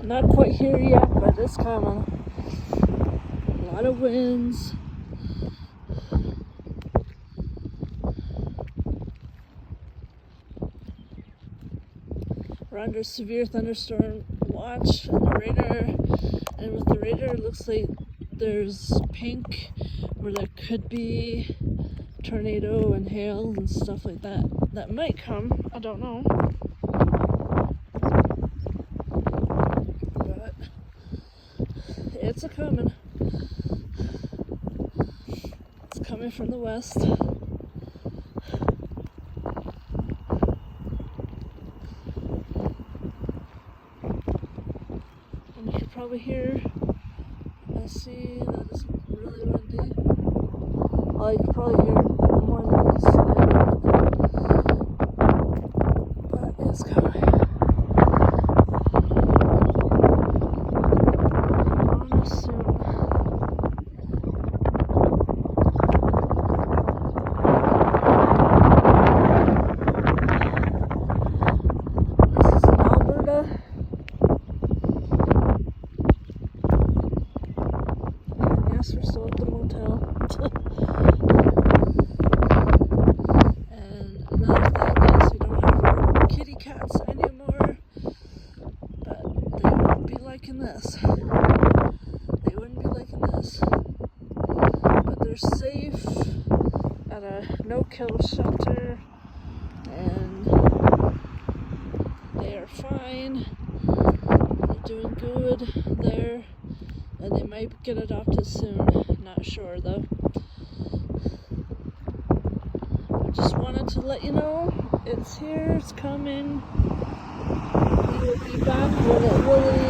Not quite here yet, but it's coming. A lot of winds. We're under severe thunderstorm watch and the radar, and with the radar it looks like there's pink where there could be tornado and hail and stuff like that. That might come, I don't know. But it's a coming. It's coming from the west. And you can probably hear, I see that it's really windy. Well, you can probably hear more than this side. But it's coming. On us soon. This is in Alberta. Yes, we're still at the motel. And another thing is we don't have our kitty cats anymore, but they wouldn't be liking this. They wouldn't be liking this. But they're safe at a no-kill shelter, and they are fine. They're doing good there, and they might get adopted soon. Not sure though. I just wanted to let you know it's here, it's coming. We will be back when it really